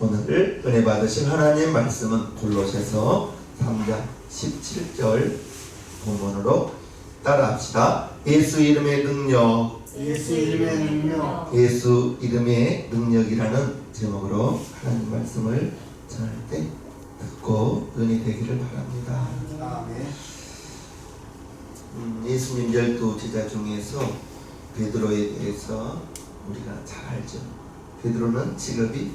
오늘 은혜 받으실 하나님 말씀은 골로새서 3장 17절 본문으로 따라합시다. 예수 이름의 능력, 예수 이름의 능력, 예수 이름의 능력이라는 제목으로 하나님 말씀을 전할 때 듣고 은혜 되기를 바랍니다. 아멘. 예수님 12제자 중에서 베드로에 대해서 우리가 잘 알죠. 베드로는 직업이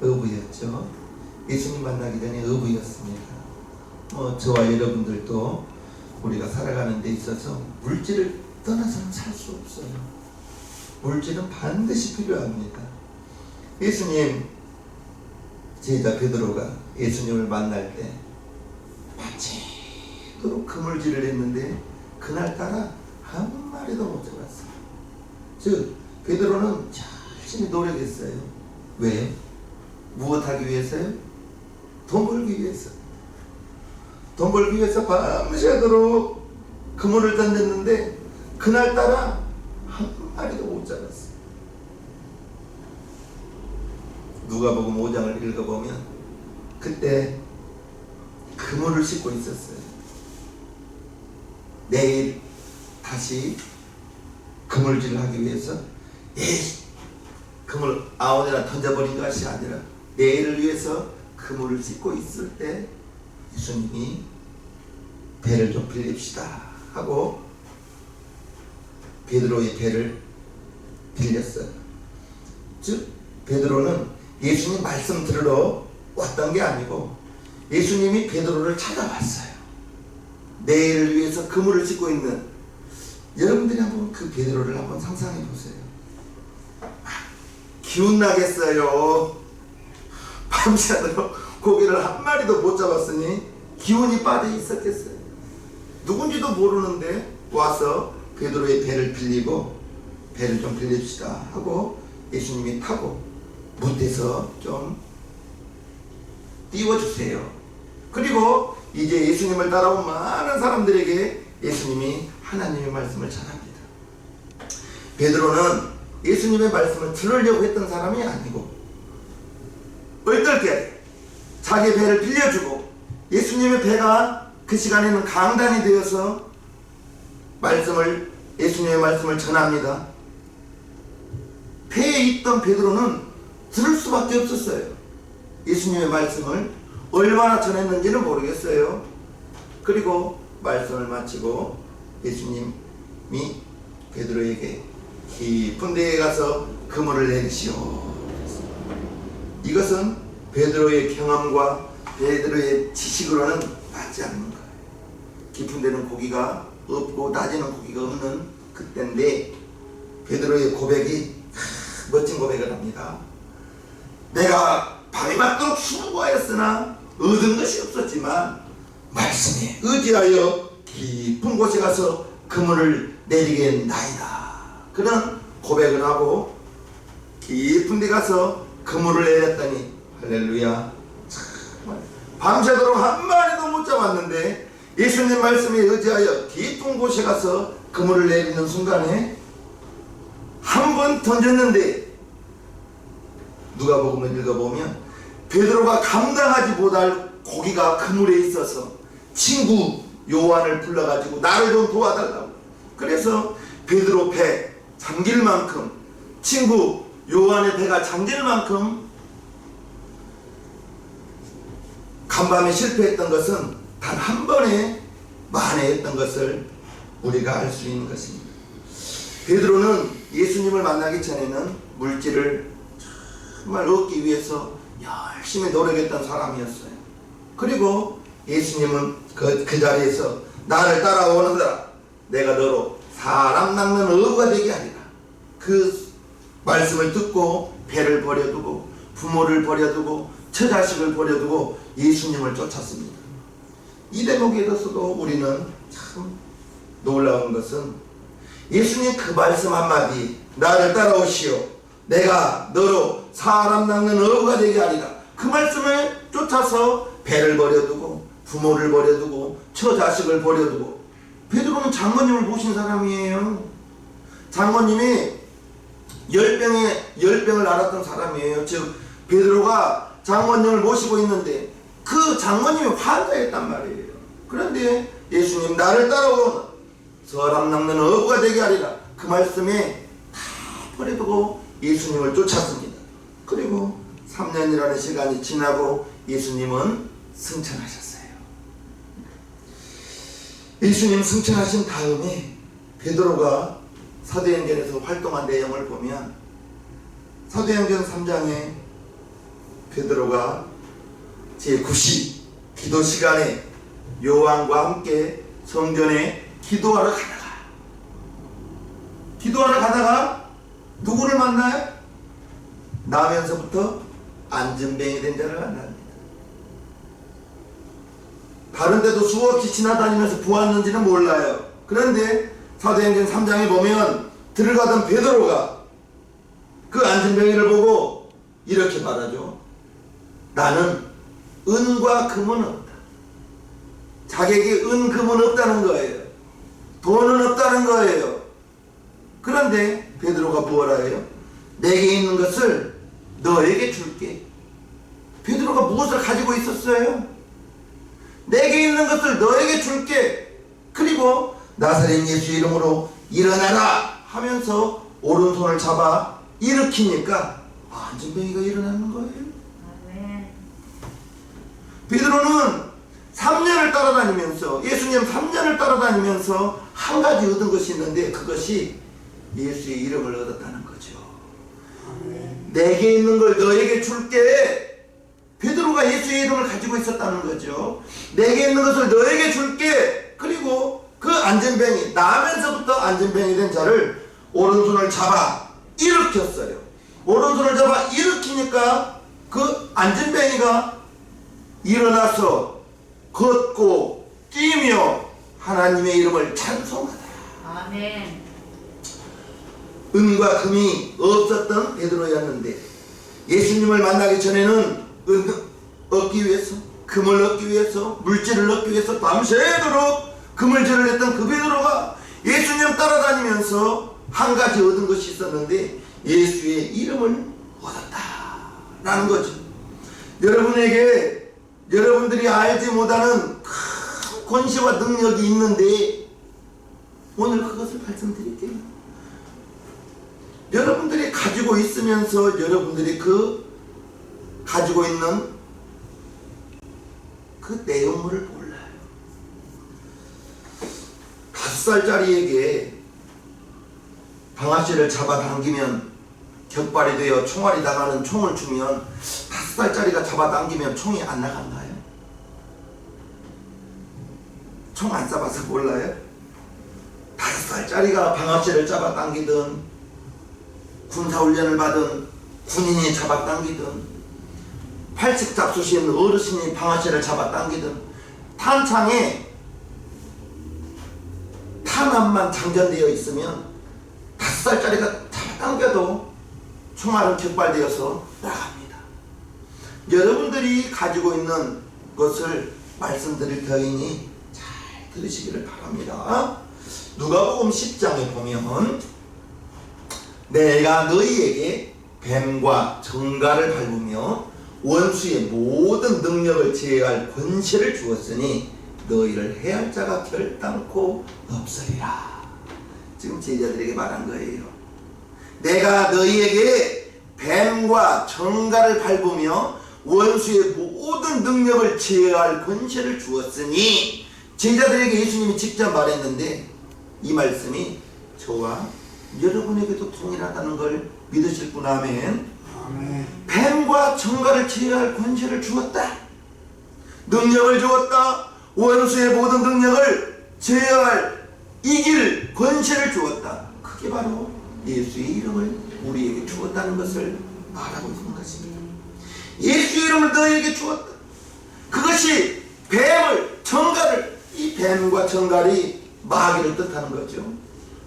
어부였죠. 예수님 만나기 전에 어부였습니다. 저와 여러분들도 우리가 살아가는 데 있어서 물질을 떠나서는 살 수 없어요. 물질은 반드시 필요합니다. 예수님 제자 베드로가 예수님을 만날 때 밤새도록 그물질을 했는데 그날따라 한 마리도 못 잡았어요. 즉 베드로는 열심히 노력했어요. 왜요? 무엇하기 위해서요? 돈 벌기 위해서. 돈 벌기 위해서 밤새도록 그물을 던졌는데 그날따라 한 마리도 못 잡았어요. 누가복음 5장을 읽어보면 그때 그물을 싣고 있었어요. 내일 다시 그물질을 하기 위해서 그물 아무데나 던져버린 것이 아니라 내일을 위해서 그물을 싣고 있을 때 예수님이 배를 좀 빌립시다 하고 베드로의 배를 빌렸어요. 즉 베드로는 예수님 말씀 들으러 왔던 게 아니고 예수님이 베드로를 찾아왔어요. 내일을 위해서 그물을 싣고 있는 여러분들이 한번 그 베드로를 한번 상상해 보세요. 기운 나겠어요. 밤새도록 고기를 한 마리도 못 잡았으니 기운이 빠져 있었겠어요. 누군지도 모르는데 와서 베드로의 배를 빌리고 배를 좀 빌립시다 하고 예수님이 타고 못해서 좀 띄워주세요. 그리고 이제 예수님을 따라온 많은 사람들에게 예수님이 하나님의 말씀을 전합니다. 베드로는 예수님의 말씀을 들으려고 했던 사람이 아니고 얼떨결에 자기 배를 빌려주고 예수님의 배가 그 시간에는 강단이 되어서 예수님의 말씀을 전합니다. 배에 있던 베드로는 들을 수밖에 없었어요. 예수님의 말씀을 얼마나 전했는지는 모르겠어요. 그리고 말씀을 마치고 예수님이 베드로에게 깊은 데에 가서 그물을 내리시오. 이것은 베드로의 경험과 베드로의 지식으로는 맞지 않는 거예요. 깊은 데는 고기가 없고 낮에는 고기가 없는 그때인데 베드로의 고백이 멋진 고백을 합니다. 내가 밤이 맞도록 수고하였으나 얻은 것이 없었지만 말씀에 의지하여 깊은 곳에 가서 그물을 내리겠나이다. 그런 고백을 하고 깊은 데 가서 그물을 내렸더니 할렐루야, 정말 밤새도록 한 마리도 못 잡았는데 예수님 말씀에 의지하여 깊은 곳에 가서 그물을 내리는 순간에 한 번 던졌는데 누가복음을 읽어보면 베드로가 감당하지 못할 고기가 그물에 있어서 친구 요한을 불러가지고 나를 좀 도와달라고. 그래서 베드로 배 잠길 만큼, 친구 요한의 배가 잠길 만큼 간밤에 실패했던 것은 단 한 번에 만회했던 것을 우리가 알 수 있는 것입니다. 베드로는 예수님을 만나기 전에는 물질을 정말 얻기 위해서 열심히 노력했던 사람이었어요. 그리고 예수님은 그 자리에서 나를 따라오는다. 내가 너로 사람 낚는 어부가 되게 하리라. 그 말씀을 듣고 배를 버려두고 부모를 버려두고 처자식을 버려두고 예수님을 쫓았습니다. 이 대목에 있어서도 우리는 참 놀라운 것은 예수님 그 말씀 한마디 나를 따라오시오. 내가 너로 사람 낚는 어부가 되게 하리라. 그 말씀을 쫓아서 배를 버려두고 부모를 버려두고 처자식을 버려두고 베드로는 장모님을 모신 사람이에요. 장모님이 열병을 앓았던 사람이에요. 즉 베드로가 장모님을 모시고 있는데 그 장모님이 환자였단 말이에요. 그런데 예수님 나를 따라오거나 사람 낚는 어부가 되게 하리라 그 말씀에 다 버려두고 예수님을 쫓았습니다. 그리고 3년이라는 시간이 지나고 예수님은 승천하셨어요. 예수님 승천하신 다음에 베드로가 사도행전에서 활동한 내용을 보면 사도행전 3장에 베드로가 제9시 기도 시간에 요한과 함께 성전에 기도하러 가다가 누구를 만나요? 나면서부터 안진뱅이 된 자를 만납니다. 다른 데도 수없이 지나다니면서 보았는지는 몰라요. 그런데 사도행전 3장에 보면 들어가던 베드로가 그 안진뱅이를 보고 이렇게 말하죠. 나는 은과 금은 없다. 자기에게 은, 금은 없다는 거예요. 돈은 없다는 거예요. 그런데 베드로가 뭐라 해요? 내게 있는 것을 너에게 줄게. 베드로가 무엇을 가지고 있었어요? 내게 있는 것을 너에게 줄게. 그리고 나사렛 예수 이름으로 일어나라 하면서 오른손을 잡아 일으키니까 안진뱅이가 일어나는 거예요. 베드로는 3년을 따라다니면서 예수님 3년을 따라다니면서 한 가지 얻은 것이 있는데 그것이 예수의 이름을 얻었다는 거죠. 내게 있는 걸 너에게 줄게. 베드로가 예수의 이름을 가지고 있었다는 거죠. 내게 있는 것을 너에게 줄게. 그리고 그 안진뱅이 나면서부터 안진뱅이 된 자를 오른손을 잡아 일으켰어요. 오른손을 잡아 일으키니까 그 안진뱅이가 일어나서 걷고 뛰며 하나님의 이름을 찬송하더라. 아멘. 은과 금이 없었던 베드로였는데 예수님을 만나기 전에는 은 얻기 위해서 금을 얻기 위해서 물질을 얻기 위해서 밤새도록 금을질을 했던 그 베드로가 예수님 따라다니면서 한 가지 얻은 것이 있었는데 예수의 이름을 얻었다라는 거죠. 여러분들이 알지 못하는 큰 권세와 능력이 있는데 오늘 그것을 말씀드릴게요. 여러분들이 가지고 있으면서 여러분들이 그 가지고 있는 그 내용물을 몰라요. 5살짜리에게 방아쇠를 잡아당기면 격발이 되어 총알이 나가는 총을 주면 5살짜리가 잡아당기면 총이 안 나간가요? 총 안 쏴봐서 몰라요? 5살짜리가 방아쇠를 잡아당기든 군사훈련을 받은 군인이 잡아당기든 팔색 잡수신 어르신이 방아쇠를 잡아당기든 탄창에 탄압만 장전되어 있으면 5살짜리가 잡아당겨도 총알은 격발되어서 나갑니다. 여러분들이 가지고 있는 것을 말씀드릴 터이니 잘 들으시기를 바랍니다. 누가복음 10장에 보면 내가 너희에게 뱀과 정갈을 밟으며 원수의 모든 능력을 제어할 권세를 주었으니 너희를 해할 자가 결단코 없으리라. 지금 제자들에게 말한 거예요. 내가 너희에게 뱀과 정갈을 밟으며 원수의 모든 능력을 제어할 권세를 주었으니 제자들에게 예수님이 직접 말했는데 이 말씀이 저와 여러분에게도 동일하다는 걸 믿으실 분 아멘. 아멘. 뱀과 정갈을 제어할 권세를 주었다. 능력을 주었다. 원수의 모든 능력을 제어할 이길 권세를 주었다. 그게 바로 예수의 이름을 우리에게 주었다는 것을 말하고 있는 것입니다. 예수의 이름을 너희에게 주었다. 그것이 뱀을 정갈을 이 뱀과 정갈이 마귀를 뜻하는 거죠.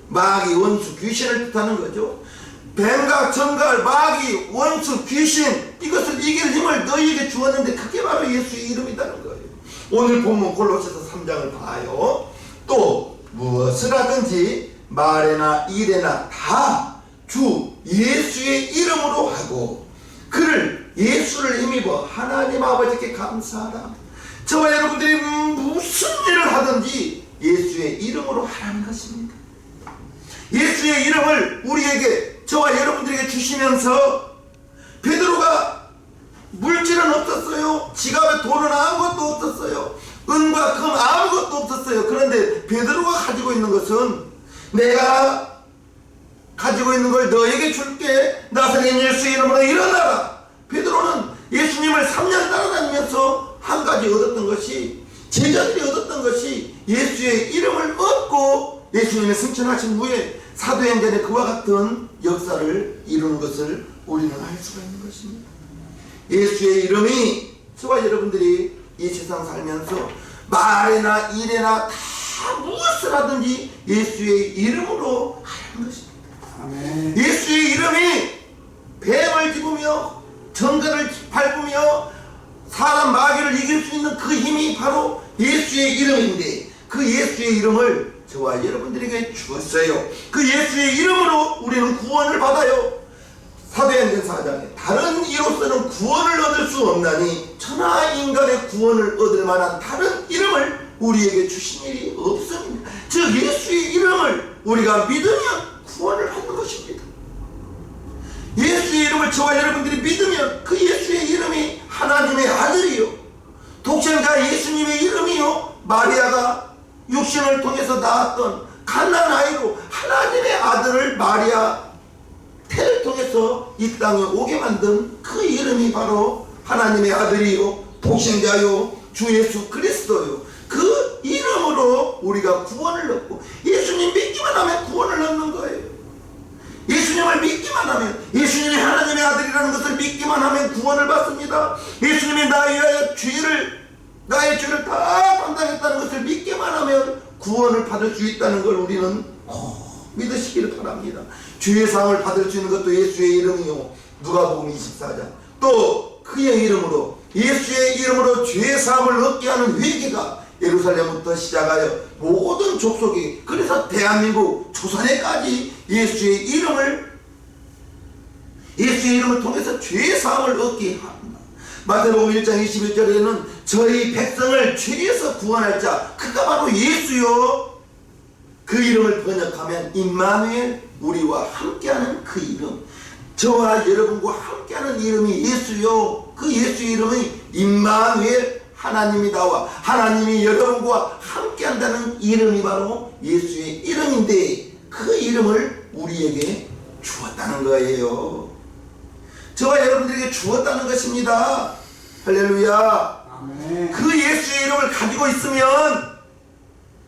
마귀, 원수, 귀신을 뜻하는 거죠. 뱀과 정갈, 마귀, 원수, 귀신 이것을 이길 힘을 너희에게 주었는데 그게 바로 예수의 이름이라는 거예요. 오늘 본문 골로새서 3장을 봐요. 또 무엇을 하든지 말에나 일에나 다 주 예수의 이름으로 하고 그를 예수를 힘입어 하나님 아버지께 감사하라. 저와 여러분들이 무슨 일을 하든지 예수의 이름으로 하라는 것입니다. 예수의 이름을 우리에게, 저와 여러분들에게 주시면서 베드로가 물질은 없었어요. 지갑에 돈은 아무것도 없었어요. 은과 금 아무것도 없었어요. 그런데 베드로가 가지고 있는 것은, 내가 가지고 있는 걸 너에게 줄게, 나사렛 예수의 이름으로 일어나라. 베드로는 예수님을 3년 따라다니면서 한 가지 얻었던 것이, 제자들이 얻었던 것이 예수의 이름을 얻고 예수님의 승천하신 후에 사도행전에 그와 같은 역사를 이루는 것을 우리는 알 수가 있는 것입니다. 예수의 이름이, 저와 여러분들이 이 세상 살면서 말이나 일이나 다 무엇을 하든지 예수의 이름으로 하는 것입니다. 아멘. 예수의 이름이 뱀을 집으며 정갈을 밟으며 사람 마귀를 이길 수 있는 그 힘이 바로 예수의 이름인데, 그 예수의 이름을 저와 여러분들에게 주었어요. 그 예수의 이름으로 우리는 구원을 받아요. 사도행전 4장에 다른 이로서는 구원을 얻을 수 없나니 천하 인간의 구원을 얻을 만한 다른 이름을 우리에게 주신 일이 없습니다. 즉 예수의 이름을 우리가 믿으면 구원을 받는 것입니다. 예수의 이름을 저와 여러분들이 믿으면 그 예수의 이름이 하나님의 아들이요, 독생자 예수님의 이름이요, 마리아가 육신을 통해서 낳았던 갓난아이로 하나님의 아들을 마리아 태를 통해서 이 땅에 오게 만든 그 이름이 바로 하나님의 아들이요, 독생자요, 주 예수 그리스도요. 그 이름으로 우리가 구원을 얻고, 예수님 믿기만 하면 구원을 얻는 거예요. 예수님을 믿기만 하면, 예수님이 하나님의 아들이라는 것을 믿기만 하면 구원을 받습니다. 예수님이 나의 죄를 다 담당했다는 것을 믿기만 하면 구원을 받을 수 있다는 걸 우리는 믿으시기를 바랍니다. 죄의 사함을 받을 수 있는 것도 예수의 이름이요, 누가복음 24장. 또 그의 이름으로, 예수의 이름으로 죄의 사함을 얻게 하는 회개가 예루살렘부터 시작하여 모든 족속이, 그래서 대한민국 조선에까지 예수의 이름을 통해서 죄의 사함을 얻게 합니다. 마태복음 1장 21절에는 저희 백성을 죄에서 구원할 자, 그가 바로 예수요, 그 이름을 번역하면 임마누엘, 우리와 함께하는 그 이름, 저와 여러분과 함께하는 이름이 예수요, 그 예수의 이름이 임마누엘, 하나님이 나와 하나님이 여러분과 함께한다는 이름이 바로 예수의 이름인데, 그 이름을 우리에게 주었다는 거예요. 저와 여러분들에게 주었다는 것입니다. 할렐루야. 아멘. 그 예수의 이름을 가지고 있으면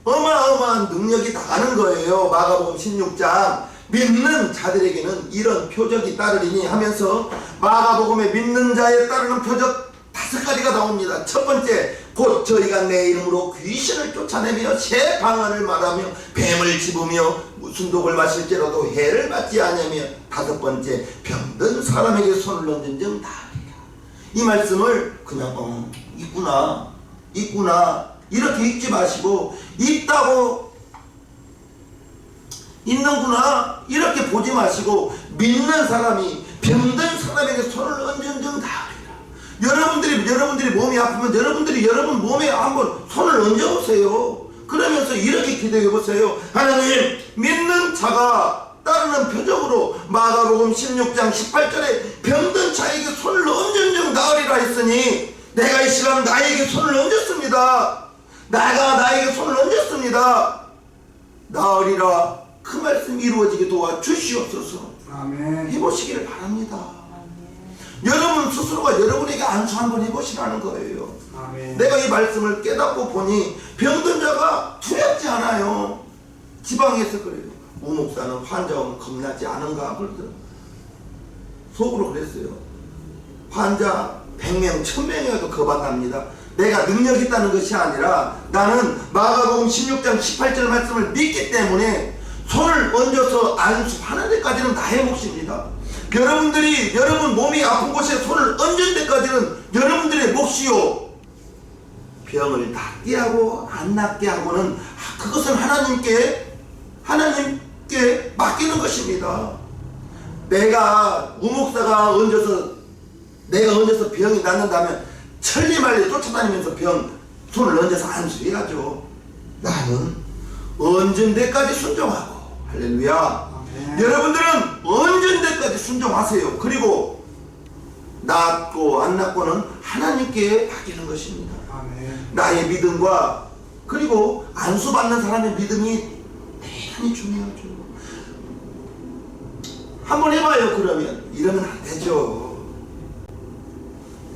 어마어마한 능력이 나가는 거예요. 마가복음 16장, 믿는 자들에게는 이런 표적이 따르리니 하면서 마가복음에 믿는 자에 따르는 표적 5가지가 나옵니다. 첫 번째, 곧 저희가 내 이름으로 귀신을 쫓아내며 새 방언을 말하며 뱀을 집으며 무슨 독을 마실지라도 해를 받지 않으며, 5번째, 병든 사람에게 손을 얹은 즉 나으리라. 이 말씀을 그냥 있구나 이렇게 읽지 마시고, 있는구나 이렇게 보지 마시고, 믿는 사람이 병든 사람에게 손을 얹은 즉 나으리라. 여러분들이 몸이 아프면 여러분 몸에 한번 손을 얹어보세요. 그러면서 이렇게 기도해보세요. 하나님, 믿는 자가 따르는 표적으로 마가복음 16장 18절에 병든 자에게 손을 얹은 즉 나으리라 했으니, 내가 이 시간 나에게 손을 얹었습니다. 나에게 손을 얹었습니다. 나으리라. 그 말씀 이루어지게 도와주시옵소서. 아멘. 해보시기를 바랍니다. 여러분 스스로가 여러분에게 안수 한번 해보시라는 거예요. 아멘. 내가 이 말씀을 깨닫고 보니 병든 자가 두렵지 않아요. 지방에서 그래요. 우 목사는 환자 오면 겁나지 않은가 그러더라고요. 속으로 그랬어요. 환자 100명 1000명이어도 겁 안 납니다. 내가 능력 있다는 것이 아니라 나는 마가복음 16장 18절 말씀을 믿기 때문에 손을 얹어서 안수하는 데까지는 나의 몫입니다. 여러분 몸이 아픈 곳에 손을 얹은 데까지는 여러분들의 몫이요. 병을 낫게 하고 안 낫게 하고는 그것은 하나님께 맡기는 것입니다. 내가 우목사가 내가 병이 낫는다면 천리말리 쫓아다니면서 손을 얹어서 안수해야죠. 나는 언젠데까지 순종하고, 할렐루야. 아멘. 여러분들은 언젠데까지 순종하세요. 그리고 낫고 안 낫고는 하나님께 맡기는 것입니다. 아멘. 나의 믿음과 그리고 안수받는 사람의 믿음이 대단히 중요하죠. 한번 해봐요. 그러면 이러면 안 되죠.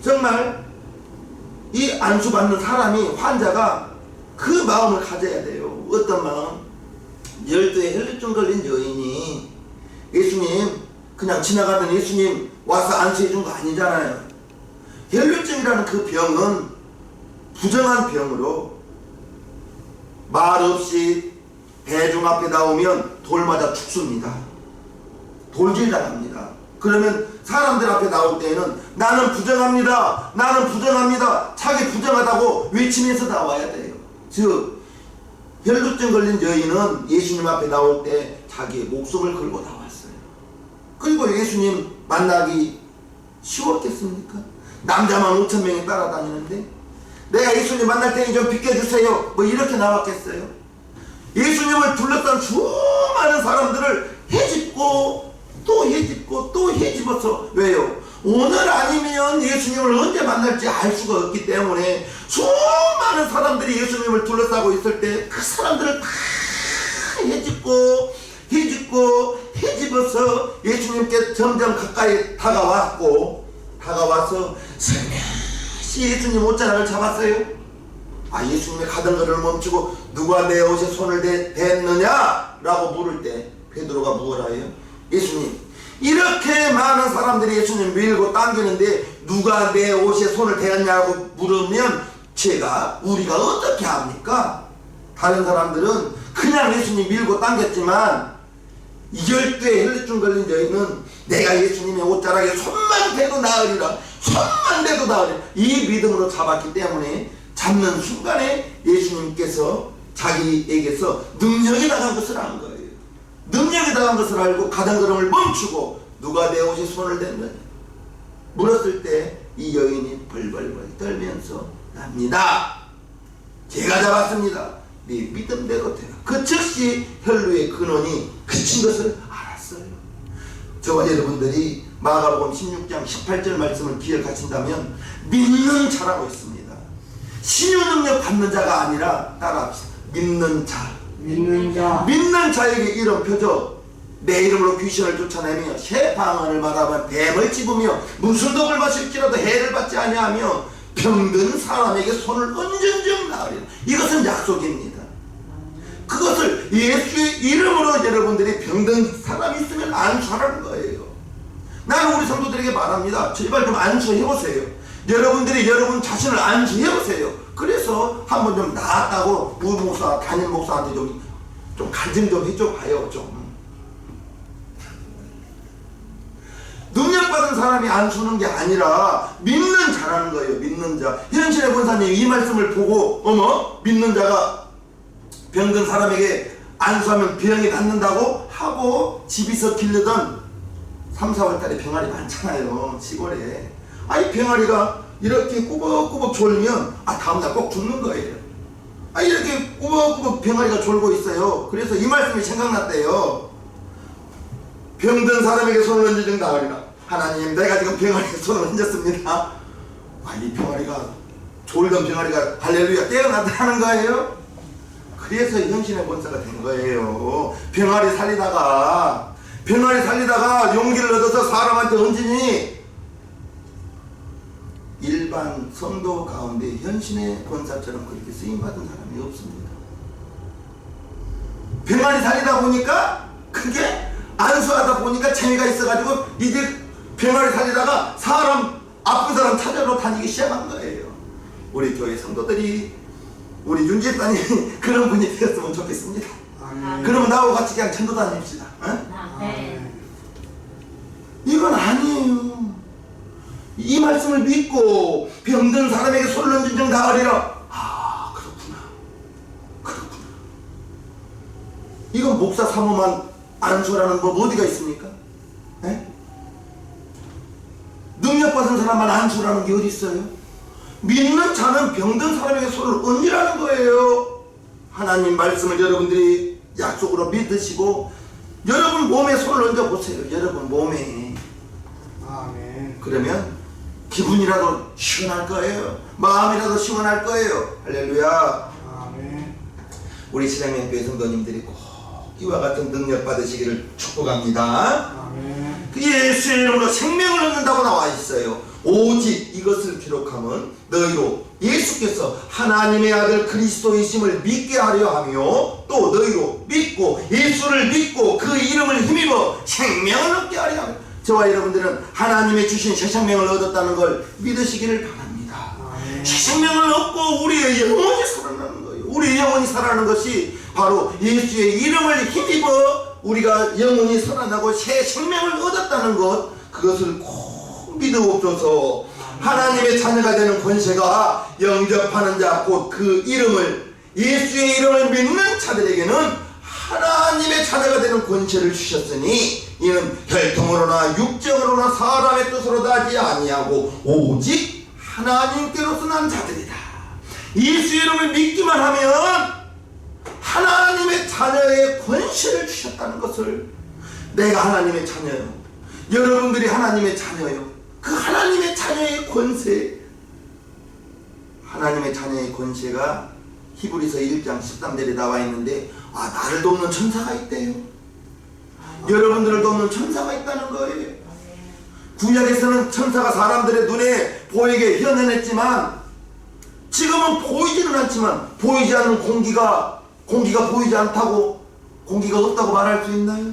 정말 이 안수받는 사람이, 환자가 그 마음을 가져야 돼요. 어떤 마음? 열두에 혈루증 걸린 여인이 예수님, 그냥 지나가던 예수님 와서 안수해준 거 아니잖아요. 혈루증이라는 그 병은 부정한 병으로 말 없이 대중 앞에 나오면 돌 맞아 죽습니다. 돌질 당합니다. 그러면 사람들 앞에 나올 때에는 나는 부정합니다, 나는 부정합니다, 자기 부정하다고 외치면서 나와야 돼요. 즉 혈루증 걸린 여인은 예수님 앞에 나올 때 자기의 목숨을 걸고 나왔어요. 그리고 예수님 만나기 쉬웠겠습니까? 남자만 5,000명이 따라다니는데 내가 예수님 만날 테니 좀 비켜주세요, 뭐 이렇게 나왔겠어요? 예수님을 둘러싼 수많은 사람들을 헤집고 또 헤집고 또 헤집어서, 왜요? 오늘 아니면 예수님을 언제 만날지 알 수가 없기 때문에 수많은 사람들이 예수님을 둘러싸고 있을 때 그 사람들을 다 헤집고 헤집어서 예수님께 점점 가까이 다가와서 슬며시 예수님 옷자락을 잡았어요. 예수님의 가던 것을 멈추고 누가 내 옷에 손을 댔느냐? 라고 물을 때 베드로가 뭐라 해요? 예수님, 이렇게 많은 사람들이 예수님 밀고 당기는데 누가 내 옷에 손을 대었냐고 물으면 우리가 어떻게 합니까? 다른 사람들은 그냥 예수님 밀고 당겼지만 열두에 혈루증 걸린 여인은 내가 예수님의 옷자락에 손만 대도 나으리라, 손만 대도 나으리라, 이 믿음으로 잡았기 때문에 잡는 순간에 예수님께서 자기에게서 능력이 나간 것을 안 거예요. 능력이 나간 것을 알고 가던 걸음을 멈추고 누가 내 옷에 손을 댔느냐 물었을 때 이 여인이 벌벌벌 떨면서 납니다. 제가 잡았습니다. 네 믿음대로 되라. 그 즉시 혈루의 근원이 그친 것을 알았어요. 저와 여러분들이 마가복음 16장 18절 말씀을 기억하신다면 믿는 자라고 있습니다. 신유 능력 받는 자가 아니라 따라합시다. 믿는 자. 믿는 자에게 이런 표적. 내 이름으로 귀신을 쫓아내며 새 방언을 말하며 뱀을 찝으며 무슨 독을 마실지라도 해를 받지 아니하며 병든 사람에게 손을 언젠적 나으리라. 이것은 약속입니다. 그것을 예수의 이름으로 여러분들이 병든 사람이 있으면 안수하라는 거예요. 나는 우리 성도들에게 말합니다. 제발 좀 안수해보세요. 여러분들이 여러분 자신을 안수해보세요. 그래서 한번 좀 나았다고 우리 목사, 담임 목사한테 좀 간증 좀 해줘봐요. 좀 능력받은 사람이 안수는 게 아니라 믿는 자라는 거예요. 믿는 자. 현신의 권사님 이 말씀을 보고 믿는 자가 병든 사람에게 안수하면 병이 낫는다고 하고 집에서 기르던 3, 4월 달에 병아리 많잖아요. 시골에. 이 병아리가 이렇게 꾸벅꾸벅 졸면 다음날 꼭 죽는 거예요. 이렇게 꾸벅꾸벅 병아리가 졸고 있어요. 그래서 이 말씀이 생각났대요. 병든 사람에게 손을 얹어준 나으리라. 하나님, 내가 지금 병아리에 손을 얹었습니다. 이 병아리가, 졸던 병아리가 할렐루야 깨어났다는 거예요. 그래서 현신의 권사가 된 거예요. 병아리 살리다가 용기를 얻어서 사람한테 얹으니 일반 성도 가운데 현신의 권사처럼 그렇게 쓰임받은 사람이 없습니다. 병아리 살리다 보니까 그게 안수하다 보니까 재미가 있어가지고 이제 병아리 살리다가 아픈 사람 찾아러 다니기 시작한 거예요. 우리 교회 성도들이, 우리 윤 집사님이 그런 분이 되었으면 좋겠습니다. 아멘. 그러면 나하고 같이 그냥 전도 다닙시다. 아멘. 이건 아니에요. 이 말씀을 믿고 병든 사람에게 손을 얹은 적 나으리라. 그렇구나. 이건 목사 사모만 안수라는 법 어디가 있습니까? 능력받은 사람만 안수라는 게 어디 있어요? 믿는 자는 병든 사람에게 손을 얹으라는 거예요. 하나님 말씀을 여러분들이 약속으로 믿으시고 여러분 몸에 손을 얹어 보세요. 여러분 몸에. 아멘. 그러면 기분이라도 시원할 거예요. 마음이라도 시원할 거예요. 할렐루야. 아멘. 우리 신앙연교회 성도님들이 꼭 이와 같은 능력 받으시기를 축복합니다. 아멘. 그 예수의 이름으로 생명을 얻는다고 나와 있어요. 오직 이것을 기록하면 너희로 예수께서 하나님의 아들 그리스도이심을 믿게 하려 하며 또 너희로 믿고 예수를 믿고 그 이름을 힘입어 생명을 얻게 하려 하며 저와 여러분들은 하나님의 주신 새 생명을 얻었다는 걸 믿으시기를 바랍니다. 아멘. 새 생명을 얻고 우리의 영혼이 살아나는 거예요. 우리의 영혼이 살아나는 것이 바로 예수의 이름을 힘입어 우리가 영혼이 살아나고 새 생명을 얻었다는 것, 그것을 꼭 믿어옵소서. 하나님의 자녀가 되는 권세가 영접하는 자 곧 그 이름을 예수의 이름을 믿는 자들에게는 하나님의 자녀가 되는 권세를 주셨으니 이는 혈통으로나 육정으로나 사람의 뜻으로 나지 아니하고 오직 하나님께로서 난 자들이다. 예수 이름을 믿기만 하면 하나님의 자녀의 권세를 주셨다는 것을, 내가 하나님의 자녀요, 여러분들이 하나님의 자녀요, 그 하나님의 자녀의 권세, 하나님의 자녀의 권세가 히브리서 1장 13절에 나와 있는데, 나를 돕는 천사가 있대요. 여러분들을 돕는 천사가 있다는 거예요. 구약에서는 천사가 사람들의 눈에 보이게 현현했지만 지금은 보이지는 않지만, 보이지 않는 공기가 보이지 않다고, 공기가 없다고 말할 수 있나요?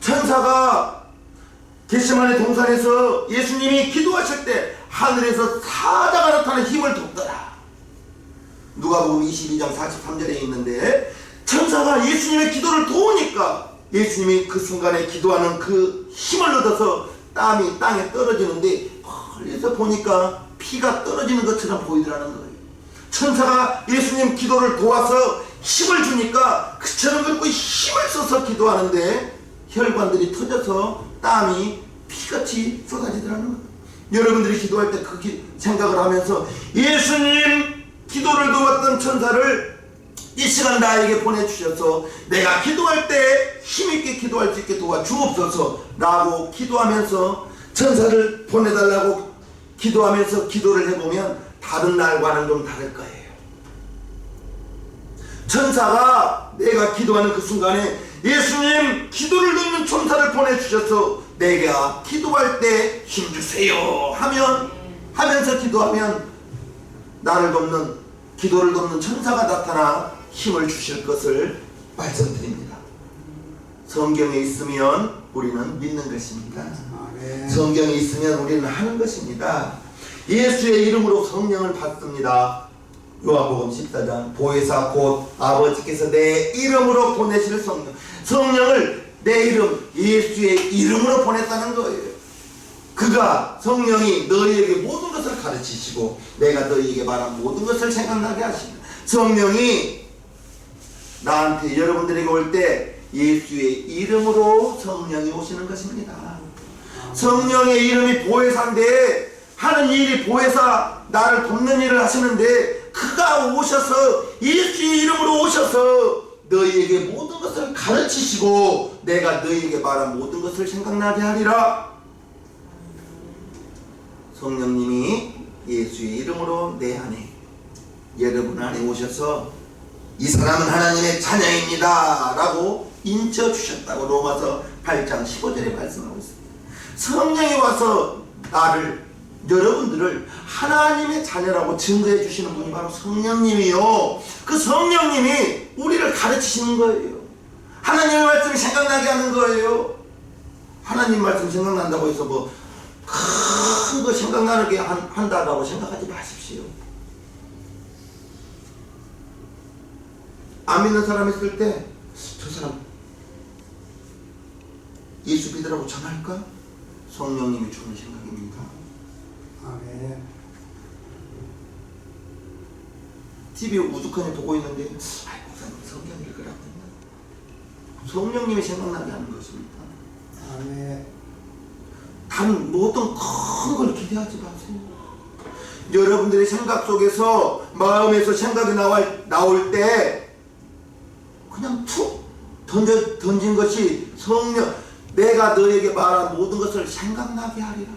천사가 겟세마네 동산에서 예수님이 기도하실 때 하늘에서 사자가 나타나 힘을 돕더라. 누가복음 22장 43절에 있는데, 천사가 예수님의 기도를 도우니까 예수님이 그 순간에 기도하는 그 힘을 얻어서 땀이 땅에 떨어지는데 멀리서 보니까 피가 떨어지는 것처럼 보이더라는 거예요. 천사가 예수님 기도를 도와서 힘을 주니까 그처럼 그렇고 힘을 써서 기도하는데 혈관들이 터져서 땀이 피같이 쏟아지더라는 거예요. 여러분들이 기도할 때 그 생각을 하면서, 예수님 기도를 도왔던 천사를 이 시간 나에게 보내주셔서 내가 기도할 때 힘있게 기도할 수 있게 도와주옵소서 라고 기도하면서, 천사를 보내달라고 기도하면서 기도를 해보면 다른 날과는 좀 다를 거예요. 천사가 내가 기도하는 그 순간에 예수님 기도를 듣는 천사를 보내주셔서 내가 기도할 때 힘주세요 하면서 기도하면 나를 돕는, 기도를 돕는 천사가 나타나 힘을 주실 것을 말씀드립니다. 성경에 있으면 우리는 믿는 것입니다. 아멘. 성경에 있으면 우리는 하는 것입니다. 예수의 이름으로 성령을 받습니다. 요한복음 14장 보혜사 곧 아버지께서 내 이름으로 보내실 성령, 성령을 내 이름 예수의 이름으로 보냈다는 거예요. 그가, 성령이 너희에게 모든 것을 가르치시고 내가 너희에게 말한 모든 것을 생각나게 하십니다. 성령이 나한테, 여러분들에게 올 때 예수의 이름으로 성령이 오시는 것입니다. 성령의 이름이 보혜사인데, 하는 일이 보혜사, 나를 돕는 일을 하시는데, 그가 오셔서 예수의 이름으로 오셔서 너희에게 모든 것을 가르치시고 내가 너희에게 말한 모든 것을 생각나게 하리라. 성령님이 예수의 이름으로 내 안에, 여러분 안에 오셔서 이 사람은 하나님의 자녀입니다 라고 인쳐주셨다고 로마서 8장 15절에 말씀하고 있습니다. 성령이 와서 나를, 여러분들을 하나님의 자녀라고 증거해 주시는 분이 바로 성령님이요. 그 성령님이 우리를 가르치시는 거예요. 하나님의 말씀이 생각나게 하는 거예요. 하나님 말씀 생각난다고 해서 뭐 큰 거 생각나게 한다고 생각하지 마십시오. 안 믿는 사람 있을 때 저 사람 예수 믿으라고 전할까? 성령님이 주는 생각입니다. 아멘. TV에 우두커니 보고 있는데, 목사님 성경 읽으라고 했나? 성령님이 생각나게 하는 것입니다. 아멘. 다 다른 뭐 어떤 큰 걸 기대하지 마세요. 여러분들의 생각 속에서 마음에서 생각이 나올 때 그냥 툭 던진 것이 성령, 내가 너에게 말한 모든 것을 생각나게 하리라.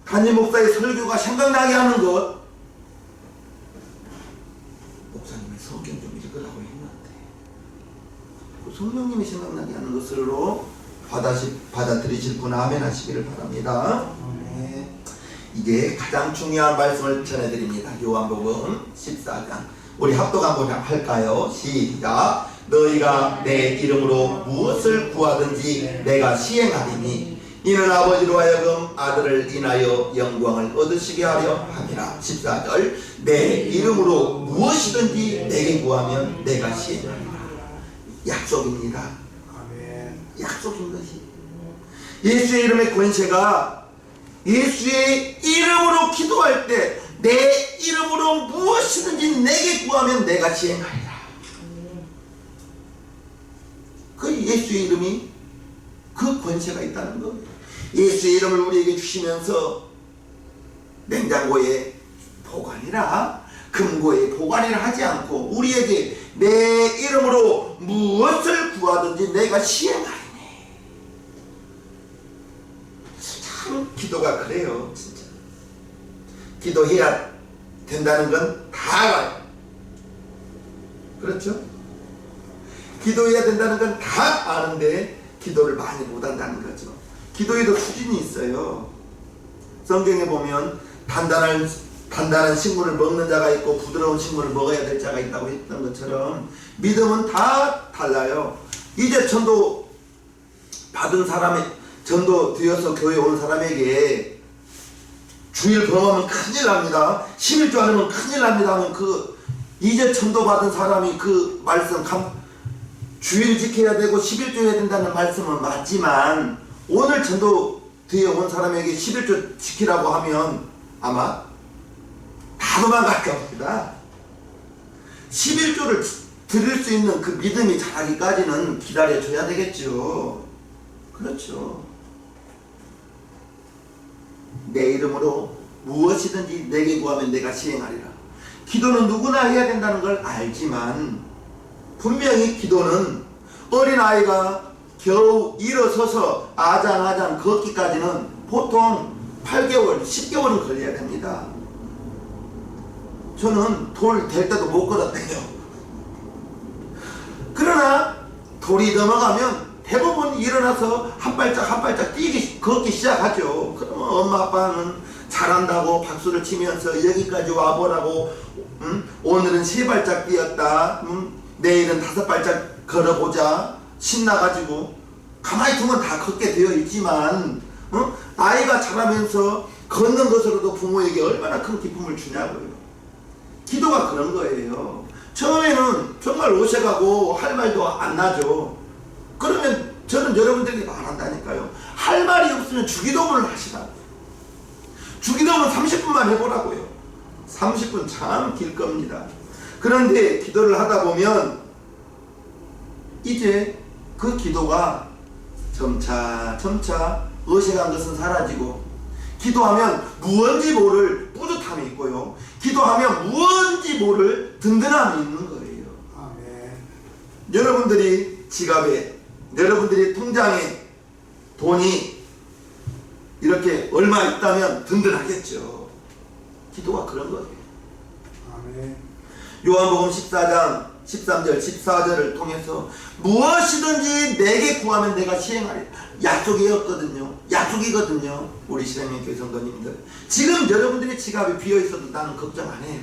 담임 목사의 설교가 생각나게 하는 것, 목사님이 성경 좀 읽으라고 했는데 그 성령님이 생각나게 하는 것으로 받아들이실 분 아멘 하시기를 바랍니다. 이제 가장 중요한 말씀을 전해드립니다. 요한복음 14장. 우리 합독 한번 할까요? 시작. 너희가 내 이름으로 무엇을 구하든지 내가 시행하리니 이는 아버지로 하여금 아들을 인하여 영광을 얻으시게 하려 함이라. 14절. 내 이름으로 무엇이든지 내게 구하면 내가 시행하리라. 약속입니다. 약속인 것이. 예수의 이름의 권세가 예수의 이름으로 기도할 때 내 이름으로 무엇이든지 내게 구하면 내가 시행하리라. 그 예수의 이름이 그 권세가 있다는 거예요. 예수의 이름을 우리에게 주시면서 냉장고에 보관이라 금고에 보관이라 하지 않고 우리에게 내 이름으로 무엇을 구하든지 내가 시행하리니. 참 기도가 그래요. 진짜 기도해야 된다는 건 다 알아요. 그렇죠? 기도해야 된다는 건 다 아는데 기도를 많이 못한다는 거죠. 기도에도 수준이 있어요. 성경에 보면 단단한 식물을 먹는 자가 있고 부드러운 식물을 먹어야 될 자가 있다고 했던 것처럼 믿음은 다 달라요. 이제 전도 받은 사람의 전도 되어서 교회 온 사람에게 주일 범하면 큰일 납니다. 11조 안 하면 큰일 납니다 하면 이제 전도 받은 사람이 그 말씀 주일 지켜야 되고 11조 해야 된다는 말씀은 맞지만 오늘 전도 뒤에 온 사람에게 11조 지키라고 하면 아마 다 도망갈 겁니다. 11조를 드릴 수 있는 그 믿음이 자라기까지는 기다려줘야 되겠죠. 그렇죠. 내 이름으로 무엇이든지 내게 구하면 내가 시행하리라. 기도는 누구나 해야 된다는 걸 알지만 분명히 기도는 어린아이가 겨우 일어서서 아장아장 걷기까지는 보통 8개월, 10개월은 걸려야 됩니다. 저는 돌 될 때도 못 걸었대요. 그러나 돌이 넘어가면 대부분 일어나서 한 발짝 걷기 시작하죠. 그러면 엄마 아빠는 잘한다고 박수를 치면서 여기까지 와보라고 오늘은 3발짝 뛰었다, 내일은 5발짝 걸어보자 신나가지고 가만히 두면 다 걷게 되어 있지만 아이가 자라면서 걷는 것으로도 부모에게 얼마나 큰 기쁨을 주냐고요. 기도가 그런 거예요. 처음에는 정말 어색하고 할 말도 안 나죠. 그러면 저는 여러분들에게 말한다니까요. 할 말이 없으면 주기도문을 하시라고. 주기도문 30분만 해보라고요. 30분 참 길 겁니다. 그런데 기도를 하다 보면 이제 그 기도가 점차 어색한 것은 사라지고 기도하면 무언지 모를 뿌듯함이 있고요. 기도하면 무언지 모를 든든함이 있는 거예요. 아멘. 여러분들이 지갑에 여러분들이 통장에 돈이 이렇게 얼마 있다면 든든하겠죠. 기도가 그런 거예요. 아멘. 요한복음 14장 13절 14절을 통해서 무엇이든지 내게 구하면 내가 시행하리라. 약속이거든요. 우리 신앙의 성도님들, 지금 여러분들이 지갑이 비어있어도 나는 걱정 안 해요.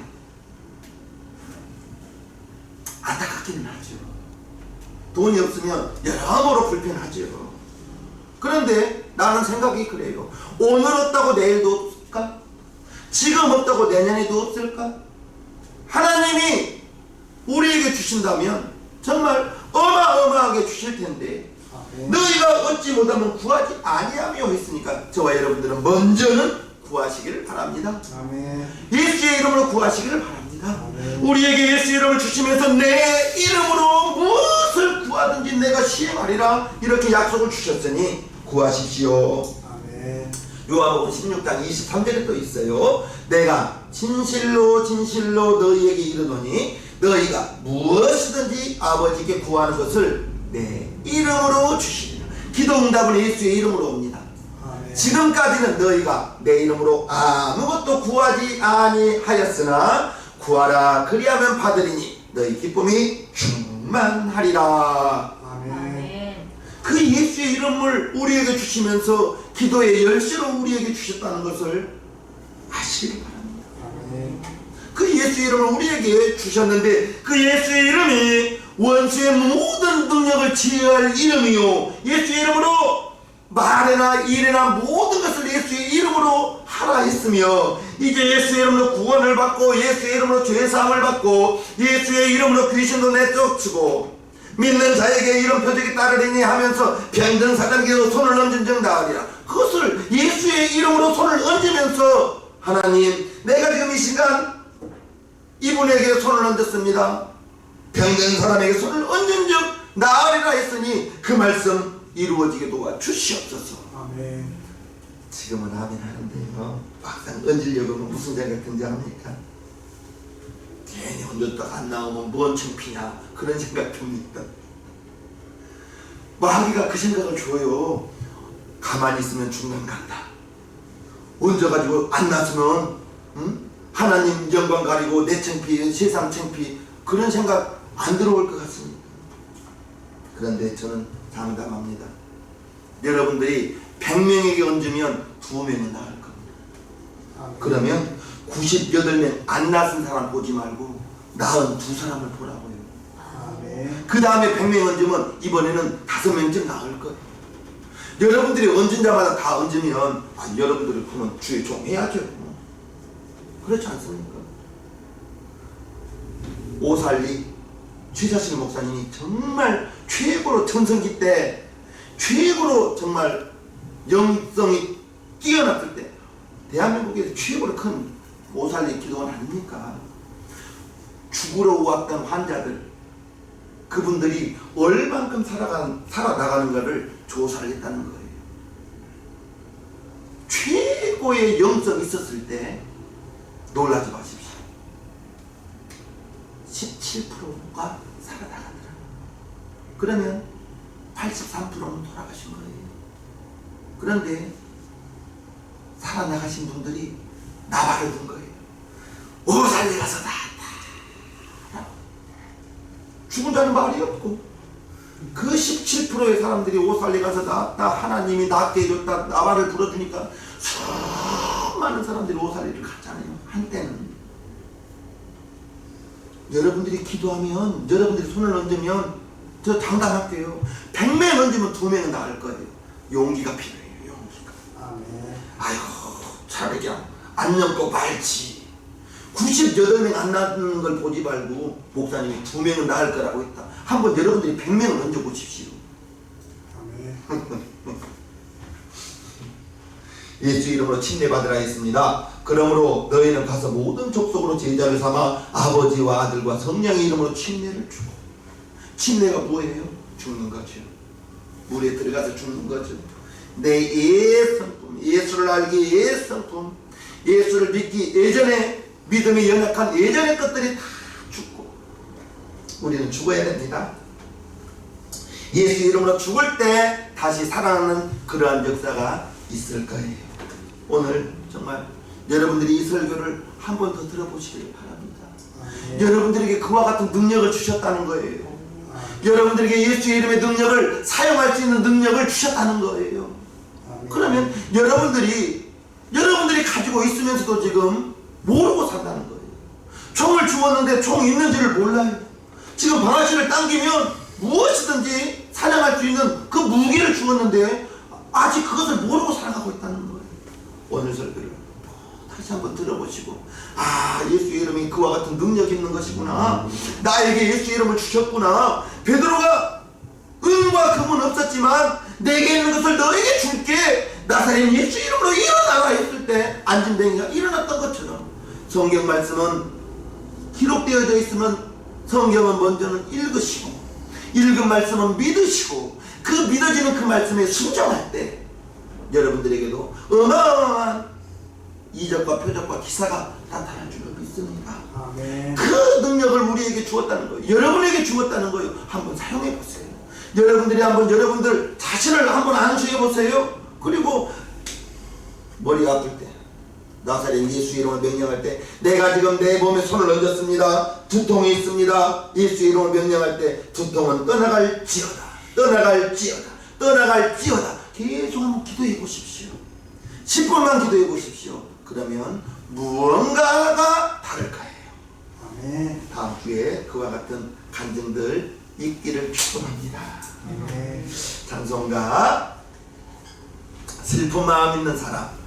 안타깝기는 하죠. 돈이 없으면 여러모로 불편하죠. 그런데 나는 생각이 그래요. 오늘 없다고 내일도 없을까? 지금 없다고 내년에도 없을까? 하나님이 우리에게 주신다면 정말 어마어마하게 주실 텐데 너희가 얻지 못하면 구하지 아니하며 했으니까 저와 여러분들은 먼저는 구하시기를 바랍니다. 아멘. 예수의 이름으로 구하시기를 바랍니다. 아멘. 우리에게 예수의 이름을 주시면서 내 이름으로 무엇을 구하든지 내가 시행하리라 이렇게 약속을 주셨으니 구하십시오. 아멘. 요한복음 16장 23절에 또 있어요. 내가 진실로 진실로 너희에게 이르노니 너희가 무엇이든지 아버지께 구하는 것을 내 이름으로 주시리라. 기도 응답은 예수의 이름으로 옵니다. 아멘. 지금까지는 너희가 내 이름으로 아무것도 구하지 아니하였으나 구하라 그리하면 받으리니 너희 기쁨이 충만하리라. 아멘. 그 예수의 이름을 우리에게 주시면서 기도의 열쇠로 우리에게 주셨다는 것을 아시기 바랍니다. 아멘. 그 예수의 이름을 우리에게 주셨는데 그 예수의 이름이 원수의 모든 능력을 제어할 이름이요, 예수의 이름으로 말이나 일이나 모든 것을 예수의 이름으로 하라 했으며, 이제 예수의 이름으로 구원을 받고 예수의 이름으로 죄사함을 받고 예수의 이름으로 귀신도 내쫓고 믿는 자에게 이런 표적이 따르리니 하면서 병든 사람에게도 손을 얹은 적 나으리라. 그것을 예수의 이름으로 손을 얹으면서 하나님, 내가 지금 이 시간 이분에게 손을 얹었습니다. 병든 사람에게 손을 얹은 적 나으리라 했으니 그 말씀 이루어지게 도와주시옵소서. 아멘. 지금은 아멘 하는데요, 막상 얹으려고 하면 무슨 생각 든지 합니까? 괜히 얹었다가 안 나오면 뭔 창피냐, 그런 생각 듭니다. 마귀가 그 생각을 줘요. 가만히 있으면 중간 간다. 얹어가지고 안 났으면 하나님 영광 가리고 내 창피, 세상 창피, 그런 생각 안 들어올 것 같습니다. 그런데 저는 장담합니다. 여러분들이 100명에게 얹으면 2명은 나을 겁니다. 아멘. 그러면 98명 안 낳은 사람 보지 말고 92사람을 보라고요. 아멘. 그 다음에 100명 얹으면 이번에는 5명쯤 나을 거예요. 여러분들이 얹은 자마다 다 얹으면 여러분들이 그러면 주의 종 해야죠. 그렇지 않습니까? 오살리 최자실 목사님이 정말 최고로 전성기 때 최고로 정말 영성이 뛰어났을 때 대한민국에서 최고로 큰 오살리 기도원 아닙니까? 죽으러 왔던 환자들, 그분들이 얼만큼 살아나가는가를 조사를 했다는 거예요. 최고의 영성이 있었을 때 놀라지 마십시오. 17%가 살아나가더라고요. 그러면 83%는 돌아가신 거예요. 그런데 살아나가신 분들이 나발을 든 거예요. 오살리 가서 나았다. 죽은 자는 말이 없고, 그 17%의 사람들이 오살리 가서 나았다, 하나님이 낫게 해줬다, 나발을 불어주니까 수많은 사람들이 오살리를 갔잖아요. 한때는. 여러분들이 기도하면, 여러분들이 손을 얹으면 저 당당할게요. 100명 얹으면 2명은 나을 거예요. 용기가 필요해요. 용기가. 아멘. 아이고, 차라리 그냥 안 얹고 말지. 98명 안 낳는 걸 보지 말고 목사님이 2명은 나을 거라고 했다. 한번 여러분들이 100명을 얹어보십시오. 아멘. 예수 이름으로 침례받으라 했습니다. 그러므로 너희는 가서 모든 족속으로 제자를 삼아 아버지와 아들과 성령의 이름으로 침례를 주고. 침례가 뭐예요? 죽는 거죠. 물에 들어가서 죽는 거죠. 내 예성품, 예수를 알기 예성품, 예수를 믿기 예전에 믿음이 연약한 예전의 것들이 다 죽고 우리는 죽어야 됩니다. 예수 이름으로 죽을 때 다시 살아나는 그러한 역사가 있을 거예요. 오늘 정말 여러분들이 이 설교를 한 번 더 들어보시길 바랍니다. 아멘. 여러분들에게 그와 같은 능력을 주셨다는 거예요. 여러분들에게 예수의 이름의 능력을 사용할 수 있는 능력을 주셨다는 거예요. 아멘. 그러면 여러분들이 가지고 있으면서도 지금 모르고 산다는 거예요. 총을 주었는데 총 있는지를 몰라요. 지금 방아쇠를 당기면 무엇이든지 사냥할 수 있는 그 무기를 주었는데 아직 그것을 모르고 살아가고 있다는 거예요. 오늘 설교를 다시 한번 들어보시고, 예수 이름이 그와 같은 능력이 있는 것이구나, 나에게 예수 이름을 주셨구나, 베드로가 은과 금은 없었지만 내게 있는 것을 너에게 줄게, 나사렛 예수 이름으로 일어나라 했을 때 안진뱅이가 일어났던 것처럼, 성경 말씀은 기록되어져 있으면 성경은 먼저는 읽으시고, 읽은 말씀은 믿으시고, 그 믿어지는 그 말씀에 순종할 때 여러분들에게도 어마어마한 이적과 표적과 기사가 나타날 줄로 믿습니다. 아멘. 그 능력을 우리에게 주었다는 거예요. 여러분에게 주었다는 거예요. 한번 사용해 보세요. 여러분들이 한번 여러분들 자신을 한번 안수해 보세요. 그리고 머리가 아플 때 나사렛 예수 이름을 명령할 때 내가 지금 내 몸에 손을 얹었습니다. 두통이 있습니다. 예수 이름을 명령할 때 두통은 떠나갈지어다. 떠나갈지어다. 떠나갈지어다. 계속 한번 기도해 보십시오. 10분만 기도해 보십시오. 그러면 무언가가 다를 거예요. 아멘. 다음 주에 그와 같은 간증들 있기를 축원합니다. 아멘. 찬송가 슬픈 마음 있는 사람